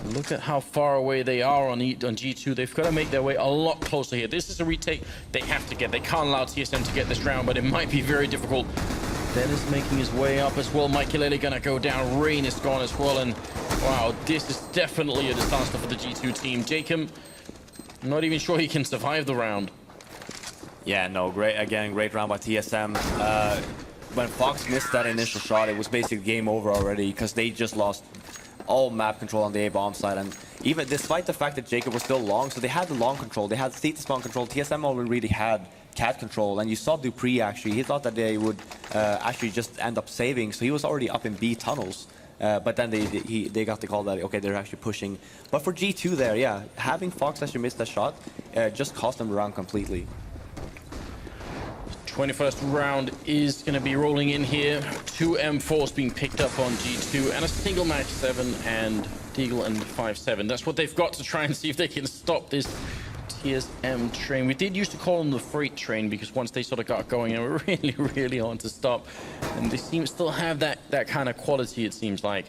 Look at how far away they are on G2. They've got to make their way a lot closer here. This is a retake they have to get. They can't allow TSM to get this round, but it might be very difficult. Dennis making his way up as well. Michael gonna go down. Rain is gone as well. And wow, this is definitely a disaster for the G2 team. Jacob, I'm not even sure he can survive the round. Yeah, no, great round by TSM. When Fox missed that initial shot, it was basically game over already because they just lost all map control on the A bomb side, and even despite the fact that Jacob was still long, so they had the long control, they had CT spawn control. TSM already had cat control, and you saw Dupree actually. He thought that they would actually just end up saving, so he was already up in B tunnels. But then they got the call that okay, they're actually pushing. But for G2 there, yeah, having Fox actually miss that shot just cost them the round completely. 21st round is going to be rolling in here. 2 M4s being picked up on G2 and a single Max 7 and Deagle and 5-7. That's what they've got to try and see if they can stop this TSM train. We did used to call them the freight train because once they sort of got going, they were really, really hard to stop. And they still have that kind of quality, it seems like.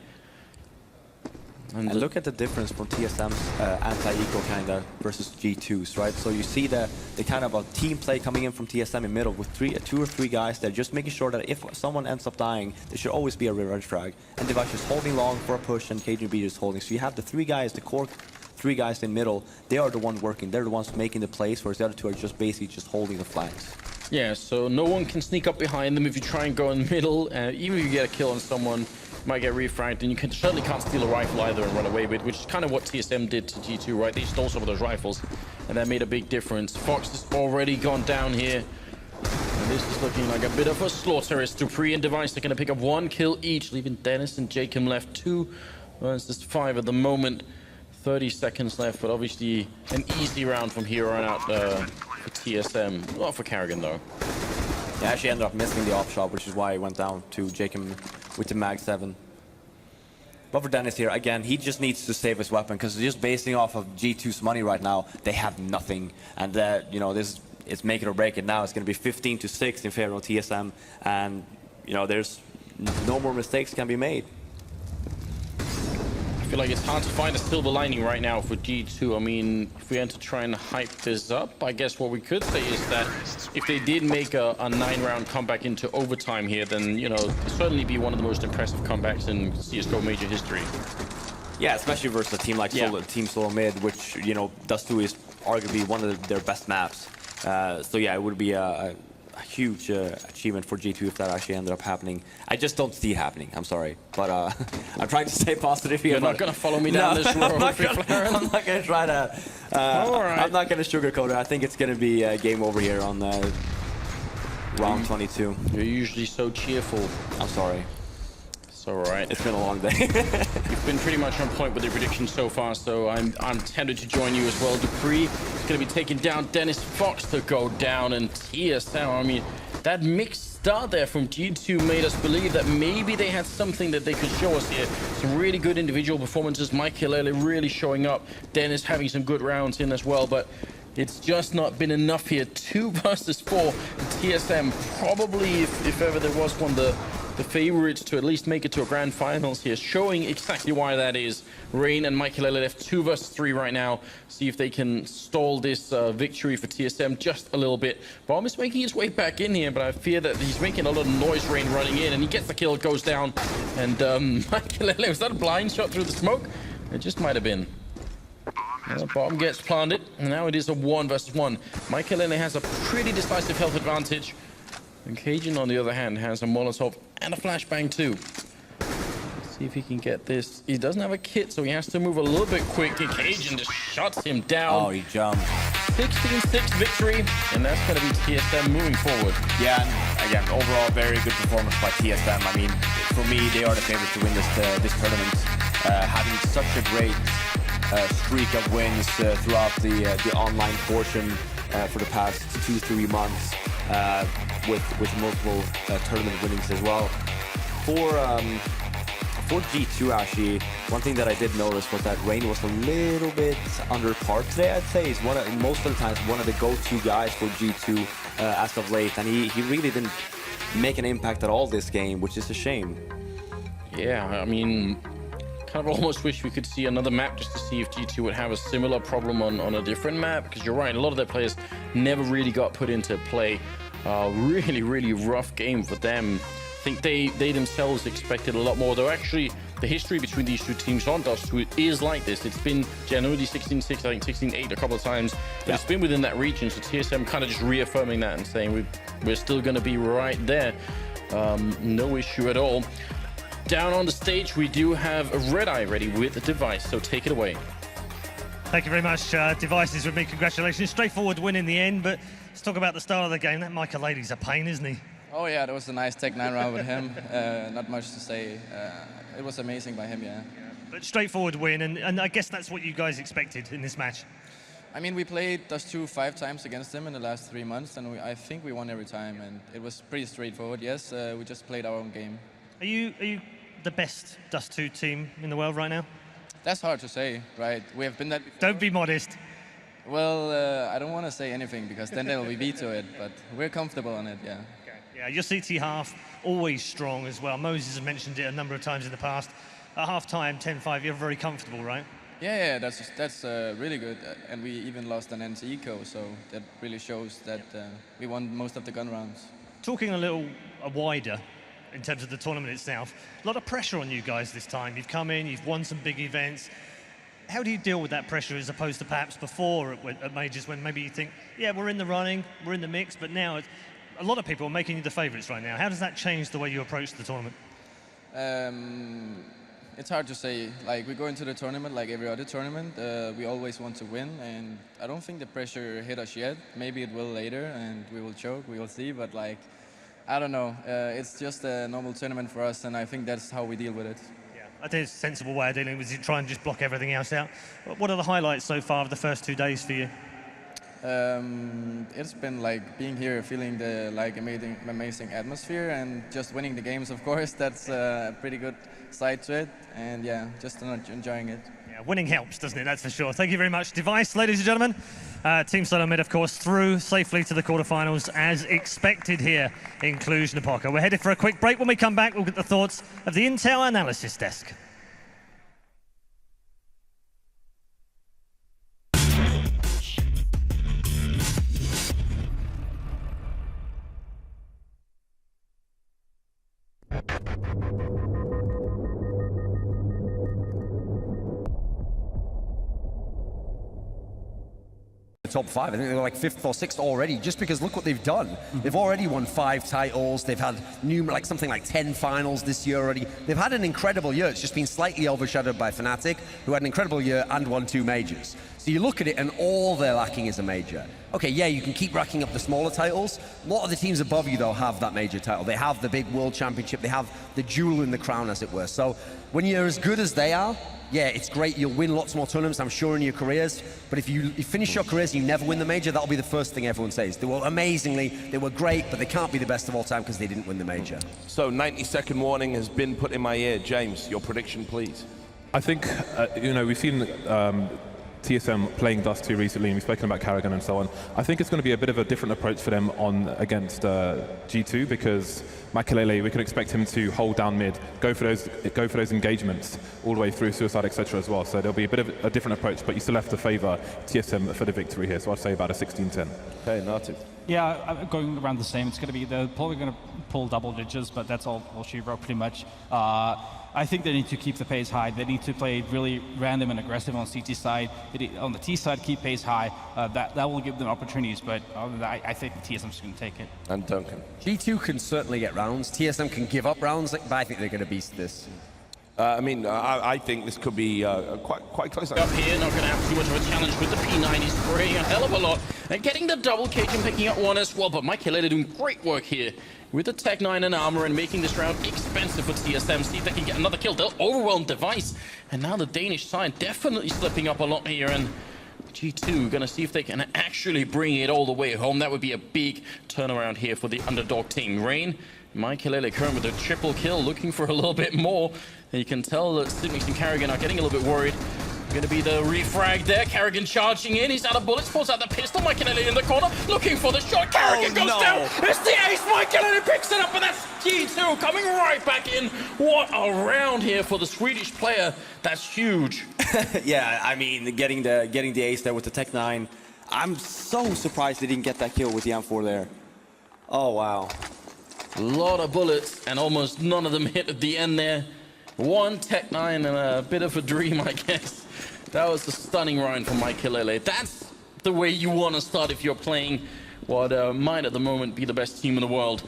And look at the difference from TSM's anti-eco kind of versus G2's, right? So you see the kind of a team play coming in from TSM in middle with 2 or 3 guys there, just making sure that if someone ends up dying, there should always be a revenge frag. And Device is holding long for a push, and KGB is holding. So you have the 3 guys, the core 3 guys in middle. They are the ones working. They're the ones making the plays, whereas the other 2 are just basically just holding the flanks. Yeah, so no one can sneak up behind them if you try and go in the middle. Even if you get a kill on someone, might get refragged, and you certainly can't steal a rifle either and run away with, which is kind of what TSM did to G2, right? They stole some of those rifles, and that made a big difference. Fox has already gone down here, and this is looking like a bit of a slaughter as Dupree and Device are going to pick up 1 kill each, leaving Dennis and Jacob left 2 versus 5 at the moment. 30 seconds left, but obviously an easy round from here on out for TSM. Not for Carrigan, though. He actually ended up missing the off shot, which is why he went down to Jacob with the Mag 7. But for Dennis here, again, he just needs to save his weapon because just basing off of G2's money right now, they have nothing. And you know, this is make it or break it now. It's going to be 15-6 in favor of TSM, and you know, there's no more mistakes can be made. I feel like it's hard to find a silver lining right now for G2. I mean, if we had to try and hype this up, I guess what we could say is that if they did make a 9-round comeback into overtime here, then, you know, it'd certainly be one of the most impressive comebacks in CSGO major history. Yeah, especially versus a team like Team Solo Mid, which, you know, Dust2 is arguably one of their best maps. So yeah, it would be a huge achievement for G2 if that actually ended up happening. I just don't see it happening. I'm sorry, but I'm trying to stay positive here. You're not going to follow me down this road. I'm not going to try to. I'm not going to sugarcoat it. I think it's going to be game over here on round 22. You're usually so cheerful. I'm sorry. It's all right. It's been a long day. You've been pretty much on point with your predictions so far, so I'm tempted to join you as well. Dupree is going to be taking down Dennis. Fox to go down, and TSM. I mean, that mixed start there from G2 made us believe that maybe they had something that they could show us here. Some really good individual performances. Mike Hilele really showing up. Dennis having some good rounds in as well, but it's just not been enough here. 2 versus 4. TSM probably, if ever there was one, the favorites to at least make it to a grand finals here, showing exactly why that is. Rain and Michael left 2 versus 3 right now. See if they can stall this victory for TSM just a little bit. Bomb is making his way back in here, but I fear that he's making a lot of noise. Rain running in, and he gets the kill, goes down. And Michael, was that a blind shot through the smoke? It just might have been. Bomb gets planted, and now it is a 1 versus 1. Michael has a pretty decisive health advantage. And Cajun, on the other hand, has a Molotov and a flashbang too. See if he can get this. He doesn't have a kit, so he has to move a little bit quick. Cajun just shuts him down. Oh, he jumped. 16-6 victory, and that's going to be TSM moving forward. Yeah, and again, overall, very good performance by TSM. I mean, for me, they are the favorites to win this tournament. Having such a great streak of wins throughout the online portion for the past 2-3 months, with multiple tournament winnings as well. For G2, actually, one thing that I did notice was that Rain was a little bit under par today, I'd say. He's most of the times one of the go-to guys for G2 as of late, and he really didn't make an impact at all this game, which is a shame. Yeah, I mean, kind of almost wish we could see another map just to see if G2 would have a similar problem on a different map, because you're right, a lot of their players never really got put into play. Really, really rough game for them. I think they themselves expected a lot more, though actually the history between these two teams on Dust 2 is like this. It's been generally 16-6, I think 16-8 a couple of times, but it's been within that region, so TSM kind of just reaffirming that and saying we're still going to be right there. No issue at all. Down on the stage, we do have a Red Eye ready with a device, so take it away. Thank you very much. Devices with me, congratulations. Straightforward win in the end, but let's talk about the start of the game. That Michaelides a pain, isn't he? Oh yeah, that was a nice Tech 9 round with him. Not much to say. It was amazing by him, yeah. But straightforward win, and I guess that's what you guys expected in this match. I mean, we played Dust 2 5 times against him in the last 3 months, and I think we won every time, and it was pretty straightforward. Yes, we just played our own game. Are you the best Dust 2 team in the world right now? That's hard to say, right? We have been that before. Don't be modest. Well, I don't want to say anything, because then there will be veto it, but we're comfortable on it, yeah. Yeah, your CT half, always strong as well. Moses has mentioned it a number of times in the past. At half-time, 10-5, you're very comfortable, right? Yeah, that's really good. And we even lost an NC Eco, so that really shows that we won most of the gun rounds. Talking a little wider in terms of the tournament itself, a lot of pressure on you guys this time. You've come in, you've won some big events. How do you deal with that pressure as opposed to perhaps before at majors when maybe you think, yeah, we're in the running, we're in the mix, but now a lot of people are making you the favourites right now. How does that change the way you approach the tournament? It's hard to say. Like, we go into the tournament like every other tournament. We always want to win, and I don't think the pressure hit us yet. Maybe it will later, and we will choke, we will see, but like, I don't know. It's just a normal tournament for us, and I think that's how we deal with it. Yeah, I think it's a sensible way of dealing with it, to try and just block everything else out. What are the highlights so far of the first 2 days for you? It's been like being here, feeling the amazing atmosphere, and just winning the games, of course. That's a pretty good side to it, and yeah, just enjoying it. Yeah, winning helps, doesn't it? That's for sure. Thank you very much. Device, ladies and gentlemen. Team Solo Mid, of course, through safely to the quarterfinals as expected here in Cluj-Napoca. We're headed for a quick break. When we come back, we'll get the thoughts of the Intel analysis desk. Top 5. I think they're like 5th or 6th already, just because look what they've done. They've already won 5 titles. They've had something like 10 finals this year already. They've had an incredible year. It's just been slightly overshadowed by Fnatic, who had an incredible year and won 2 majors. So you look at it and all they're lacking is a major. Okay, yeah, you can keep racking up the smaller titles. A lot of the teams above you, though, have that major title. They have the big world championship. They have the jewel in the crown, as it were. So when you're as good as they are, yeah, it's great. You'll win lots more tournaments, I'm sure, in your careers. But if you finish your careers and you never win the major, that'll be the first thing everyone says. They were amazingly, they were great, but they can't be the best of all time because they didn't win the major. So 90-second warning has been put in my ear. James, your prediction, please. I think, we've seen TSM playing Dust 2 recently, and we've spoken about Karrigan and so on. I think it's going to be a bit of a different approach for them against G2, because Michaelides, we can expect him to hold down mid, go for those engagements all the way through suicide, etc. as well. So there'll be a bit of a different approach, but you still have to favour TSM for the victory here. So I'd say about a 16-10. Okay, Nartu. Yeah, I'm going around the same. It's going to be, they're probably going to pull double digits, but that's all she wrote pretty much. I think they need to keep the pace high. They need to play really random and aggressive on CT side. On the T side, keep pace high. That will give them opportunities, but I think the TSM's going to take it. And Duncan. G2 can certainly get rounds. TSM can give up rounds, but I think they're going to beast this. I think this could be quite close. Up here, not going to have too much of a challenge with the P9. He's spraying a hell of a lot and getting the double cage and picking up one as well. But Michael doing great work here with the Tech 9 and armor and making this round expensive for TSM. See if they can get another kill. They'll overwhelm Device. And now the Danish side definitely slipping up a lot here. And G2 gonna see if they can actually bring it all the way home. That would be a big turnaround here for the underdog team. Rain, Michael current with a triple kill, looking for a little bit more. And you can tell that Sidmix and Carrigan are getting a little bit worried. Going to be the refrag there. Carrigan charging in. He's out of bullets. Pulls out the pistol. Michael in the corner. Looking for the shot. Carrigan goes down. It's the ace. Michael picks it up. And that's G2 coming right back in. What a round here for the Swedish player. That's huge. Yeah, I mean, getting the ace there with the Tech 9. I'm so surprised they didn't get that kill with the M4 there. Oh, wow. A lot of bullets. And almost none of them hit at the end there. One Tech 9 and a bit of a dream, I guess. That was a stunning round from Michael. That's the way you want to start if you're playing what might at the moment be the best team in the world.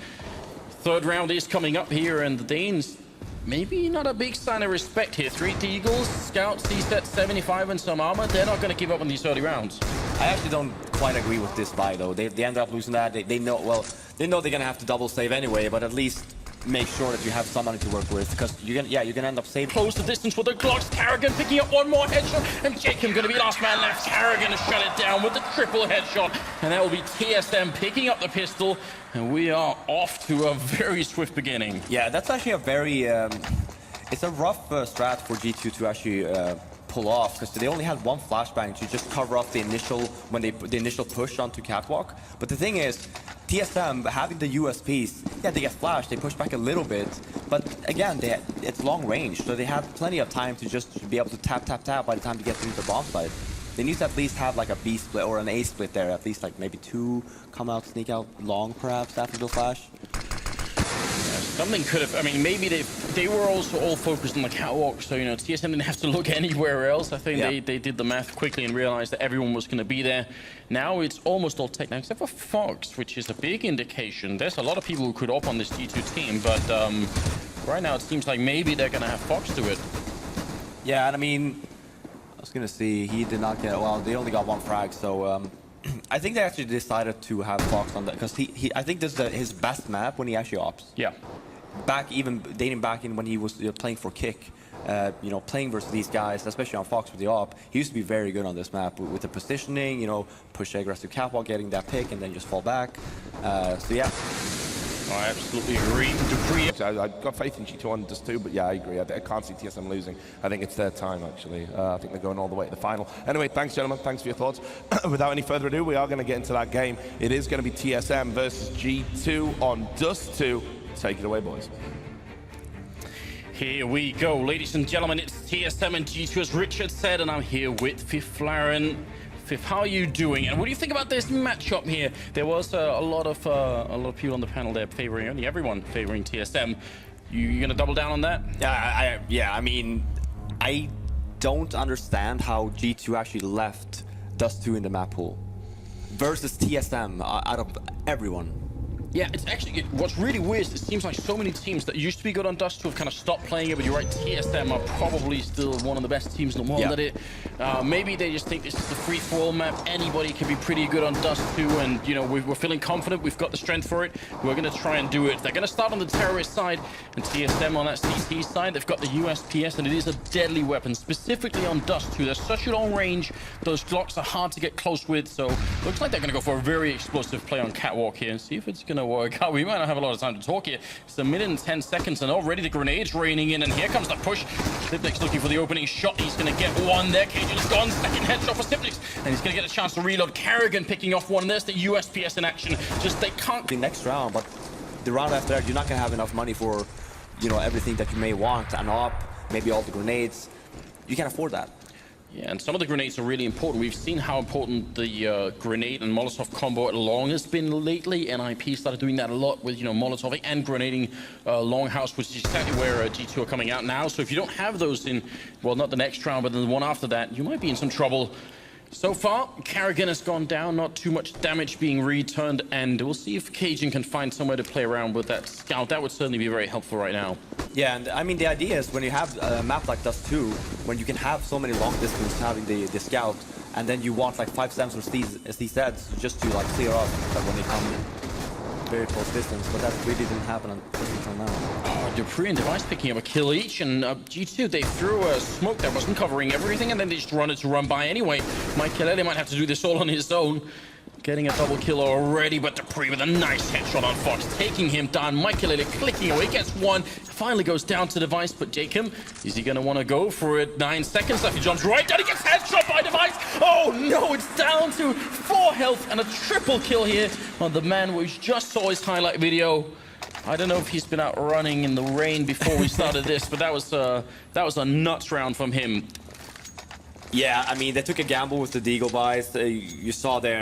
Third round is coming up here, and the Danes, maybe not a big sign of respect here. 3 Deagles, Scouts, C-Set 75 and some armor. They're not going to give up on these early rounds. I actually don't quite agree with this buy, though. They ended up losing that. They know, well, they know they're going to have to double save anyway, but at least make sure that you have somebody to work with, because you're gonna end up saving. Close the distance with the Glocks. Carrigan picking up one more headshot, and Jacob gonna be last man left. Carrigan has shut it down with the triple headshot, and that will be TSM picking up the pistol, and we are off to a very swift beginning. Yeah, that's actually a very it's a rough strat for G2 to actually pull off, because they only had one flashbang to just cover up the initial push onto Catwalk. But the thing is, TSM having the USPs, yeah, they get flashed, they push back a little bit, but again, it's long range, so they have plenty of time to just be able to tap by the time they get through the bomb site. They need to at least have like a B split or an A split there, at least like maybe 2 come out, sneak out long perhaps after the flash. Something could have, I mean, maybe they were also all focused on the catwalk, so, you know, TSM didn't have to look anywhere else. I think they did the math quickly and realized that everyone was going to be there. Now it's almost all Tech 9, except for Fox, which is a big indication. There's a lot of people who could op on this G2 team, but right now it seems like maybe they're going to have Fox do it. Yeah, and I mean, I was going to see, he did not get, well, they only got 1 frag, so I think they actually decided to have Fox on that, because I think this is his best map when he actually ops. Yeah. Dating back in when he was playing for Kick, you know, playing versus these guys, especially on Fox with the op, he used to be very good on this map with the positioning, you know, push aggressive catwalk, getting that pick, and then just fall back. So yeah. I absolutely agree. I've got faith in G2 on Dust 2, but yeah, I agree. I can't see TSM losing. I think it's their time, actually. I think they're going all the way to the final. Anyway, thanks, gentlemen. Thanks for your thoughts. Without any further ado, we are going to get into that game. It is going to be TSM versus G2 on Dust 2. Take it away, boys. Here we go, ladies and gentlemen. It's TSM and G2, as Richard said, and I'm here with Fifth Flaren. Fifth, how are you doing? And what do you think about this matchup here? There was a lot of people on the panel there favoring, only everyone favoring TSM. You gonna double down on that? Yeah, I mean, I don't understand how G2 actually left Dust 2 in the map pool versus TSM out of everyone. Yeah, it's actually, what's really weird is it seems like so many teams that used to be good on Dust 2 have kind of stopped playing it, but you're right, TSM are probably still one of the best teams in the world at it. Maybe they just think this is the free-for-all map. Anybody can be pretty good on Dust 2, and, you know, we're feeling confident. We've got the strength for it. We're going to try and do it. They're going to start on the terrorist side, and TSM on that CT side. They've got the USPS, and it is a deadly weapon, specifically on Dust 2. There's such a long range. Those Glocks are hard to get close with, so looks like they're going to go for a very explosive play on Catwalk here and see if it's going to work out. We might not have a lot of time to talk here. It's 1 minute and 10 seconds, and already the grenades raining in, and here comes the push. Slipnik's looking for the opening shot. He's going to get one there. Caju's gone. Second headshot for Slipnik, and he's going to get a chance to reload. Carrigan picking off one. There's the USPS in action. Just they can't. The next round, but the round after that, you're not going to have enough money for, you know, everything that you may want. An op, maybe all the grenades. You can't afford that. Yeah, and some of the grenades are really important. We've seen how important the grenade and Molotov combo at long has been lately, and IP started doing that a lot with, you know, Molotoving and grenading Longhouse, which is exactly where G2 are coming out now. So if you don't have those in, well, not the next round, but then the one after that, you might be in some trouble. So far, Karrigan has gone down, not too much damage being returned, and we'll see if Cajun can find somewhere to play around with that scout. That would certainly be very helpful right now. Yeah, and I mean, the idea is when you have a map like Dust 2, when you can have so many long distance having the scout, and then you want like 5 stems or as he said, just to like clear off when they come very close distance, but that really didn't happen until now. Dupree and Device picking up a kill each, and G2, they threw a smoke that wasn't covering everything, and then they just wanted to run by anyway. Mikelele might have to do this all on his own. Getting a double kill already, but Dupree with a nice headshot on Fox, taking him down. Mikelele clicking away, gets one, finally goes down to Device, but Jacob, is he going to want to go for it? 9 seconds left, he jumps right down, he gets headshot by Device. Oh no, it's down to 4 health and a triple kill here on the man we just saw his highlight video. I don't know if he's been out running in the rain before we started this, but that was a nuts round from him. Yeah, I mean, they took a gamble with the Deagle buys. You saw there